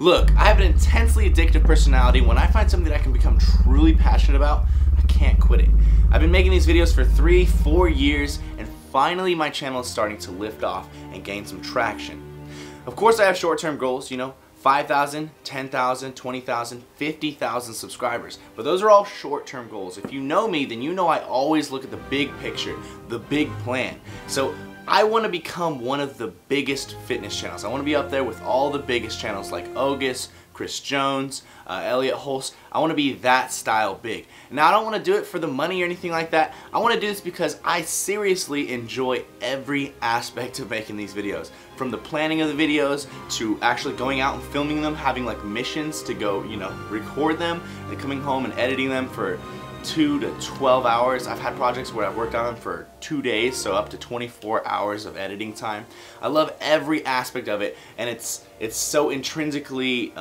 Look, I have an intensely addictive personality. When I find something that I can become truly passionate about, I can't quit it. I've been making these videos for 3-4 years, and finally my channel is starting to lift off and gain some traction. Of course I have short-term goals, you know, 5,000, 10,000, 20,000, 50,000 subscribers. But those are all short-term goals. If you know me, then you know I always look at the big picture, the big plan. So I want to become one of the biggest fitness channels. I want to be up there with all the biggest channels like August, Chris Jones, Elliot Hulse. I want to be that style big. Now I don't want to do it for the money or anything like that. I want to do this because I seriously enjoy every aspect of making these videos. From the planning of the videos to actually going out and filming them, having like missions to go, you know, record them, and coming home and editing them for 2 to 12 hours. I've had projects where I've worked on them for 2 days, so up to 24 hours of editing time. I love every aspect of it, and it's so intrinsically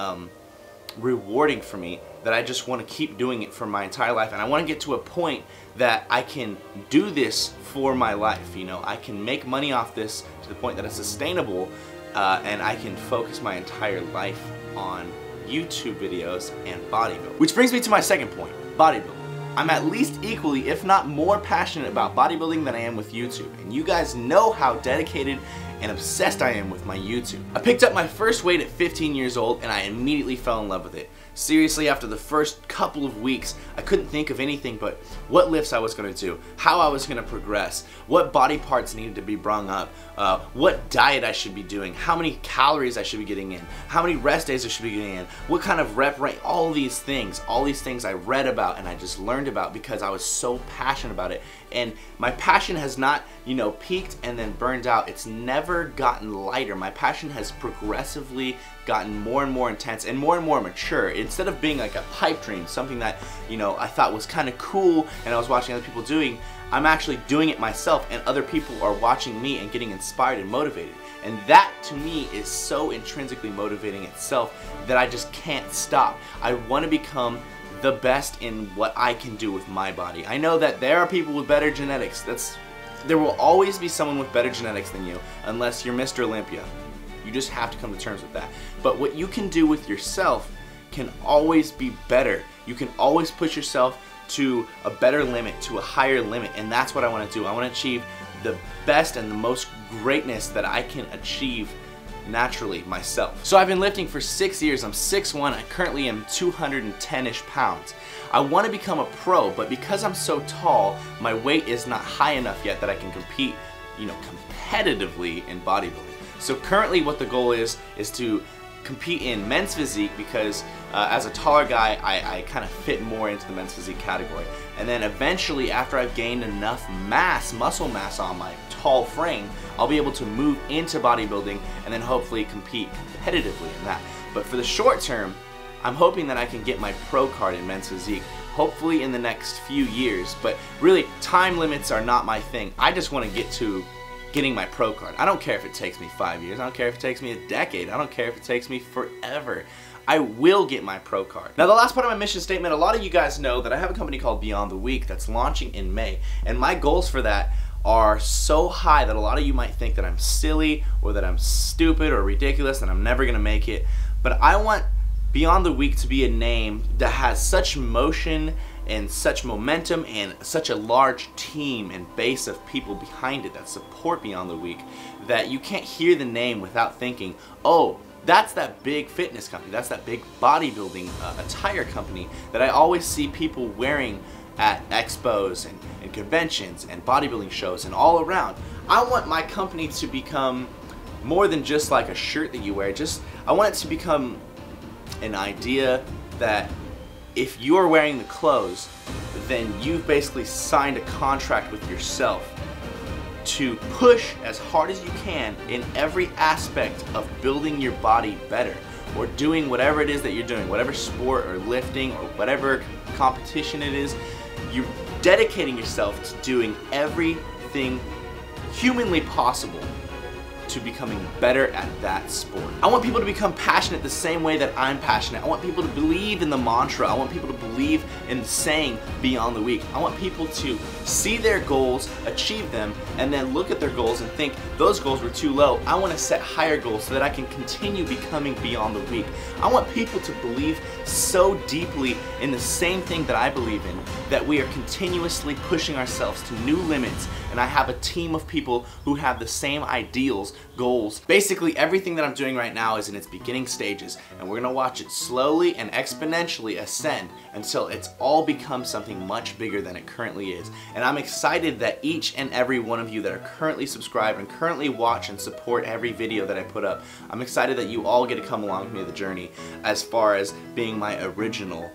rewarding for me that I just want to keep doing it for my entire life, and I want to get to a point that I can do this for my life. You know, I can make money off this to the point that it's sustainable, and I can focus my entire life on YouTube videos and bodybuilding. Which brings me to my second point, bodybuilding. I'm at least equally, if not more passionate about bodybuilding than I am with YouTube. And you guys know how dedicated and obsessed I am with my YouTube. I picked up my first weight at 15 years old and I immediately fell in love with it. Seriously, after the first couple of weeks, I couldn't think of anything but what lifts I was going to do, how I was going to progress, what body parts needed to be brung up, what diet I should be doing, how many calories I should be getting in, how many rest days I should be getting in, what kind of rep rate, all these things I read about and I just learned about because I was so passionate about it. And my passion has not, you know, peaked and then burned out. It's never gotten lighter. My passion has progressively gotten more and more intense and more mature. Instead of being like a pipe dream, something that, you know, I thought was kind of cool and I was watching other people doing, I'm actually doing it myself and other people are watching me and getting inspired and motivated. And that to me is so intrinsically motivating itself that I just can't stop. I want to become the best in what I can do with my body. I know that there are people with better genetics. There will always be someone with better genetics than you, unless you're Mr. Olympia. You just have to come to terms with that. But what you can do with yourself can always be better. You can always push yourself to a better limit, to a higher limit, and that's what I want to do. I want to achieve the best and the most greatness that I can achieve naturally myself. So I've been lifting for 6 years. I'm 6'1". I currently am 210-ish pounds. I want to become a pro, but because I'm so tall, my weight is not high enough yet that I can compete, you know, competitively in bodybuilding. So currently what the goal is to compete in men's physique because as a taller guy, I kind of fit more into the men's physique category. And then eventually, after I've gained enough mass, muscle mass on my tall frame, I'll be able to move into bodybuilding and then hopefully compete competitively in that. But for the short term, I'm hoping that I can get my pro card in men's physique, hopefully in the next few years. But really, time limits are not my thing. I just want to get to getting my pro card. I don't care if it takes me 5 years. I don't care if it takes me a decade. I don't care if it takes me forever. I will get my pro card. Now the last part of my mission statement, a lot of you guys know that I have a company called Beyond the Week that's launching in May, and my goals for that are so high that a lot of you might think that I'm silly or that I'm stupid or ridiculous and I'm never gonna make it. But I want Beyond the Week to be a name that has such motion and such momentum and such a large team and base of people behind it that support Beyond the Week that you can't hear the name without thinking, oh, that's that big fitness company, that's that big bodybuilding attire company that I always see people wearing at expos and conventions and bodybuilding shows and all around. I want my company to become more than just like a shirt that you wear. I want it to become an idea that if you're wearing the clothes, then you've basically signed a contract with yourself to push as hard as you can in every aspect of building your body better or doing whatever it is that you're doing, whatever sport or lifting or whatever competition it is. You're dedicating yourself to doing everything humanly possible to becoming better at that sport. I want people to become passionate the same way that I'm passionate. I want people to believe in the mantra. I want people to believe in the saying beyond the week. I want people to see their goals, achieve them, and then look at their goals and think those goals were too low. I want to set higher goals so that I can continue becoming beyond the week. I want people to believe so deeply in the same thing that I believe in, that we are continuously pushing ourselves to new limits, and I have a team of people who have the same ideals, goals. Basically everything that I'm doing right now is in its beginning stages, and we're gonna watch it slowly and exponentially ascend until it's all become something much bigger than it currently is. And I'm excited that each and every one of you that are currently subscribed and currently watch and support every video that I put up, I'm excited that you all get to come along with me on the journey as far as being my original,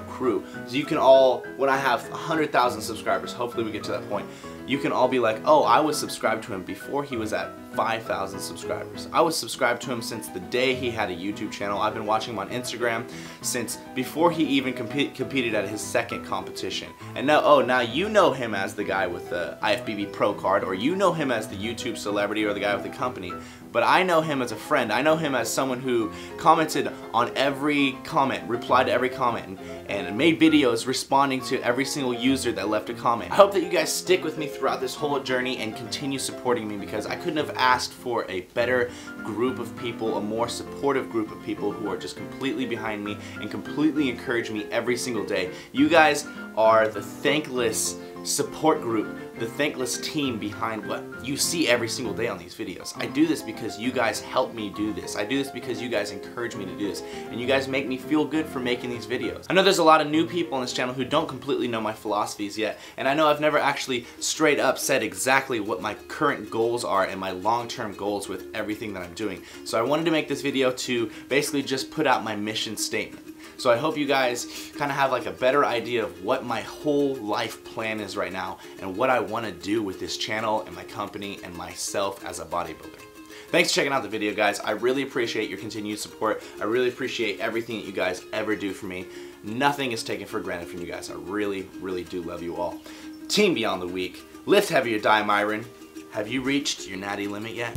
crew. So you can all, when I have 100,000 subscribers, hopefully we get to that point, you can all be like, oh, I was subscribed to him before he was at 5,000 subscribers. I was subscribed to him since the day he had a YouTube channel. I've been watching him on Instagram since before he even competed at his second competition. And now, oh, now you know him as the guy with the IFBB Pro card, or you know him as the YouTube celebrity or the guy with the company. But I know him as a friend. I know him as someone who commented on every comment, replied to every comment, and made videos responding to every single user that left a comment. I hope that you guys stick with me throughout this whole journey and continue supporting me, because I couldn't have asked for a better group of people, a more supportive group of people who are just completely behind me and completely encourage me every single day. You guys are the thankless support group, the thankless team behind what you see every single day on these videos. I do this because you guys help me do this. I do this because you guys encourage me to do this, and you guys make me feel good for making these videos. I know there's a lot of new people on this channel who don't completely know my philosophies yet, and I know I've never actually straight up said exactly what my current goals are and my long-term goals with everything that I'm doing. So I wanted to make this video to basically just put out my mission statement. So I hope you guys kind of have like a better idea of what my whole life plan is right now and what I want to do with this channel and my company and myself as a bodybuilder. Thanks for checking out the video, guys. I really appreciate your continued support. I really appreciate everything that you guys ever do for me. Nothing is taken for granted from you guys. I really, really do love you all. Team Beyond the Week, lift heavier, die Myron. Have you reached your natty limit yet?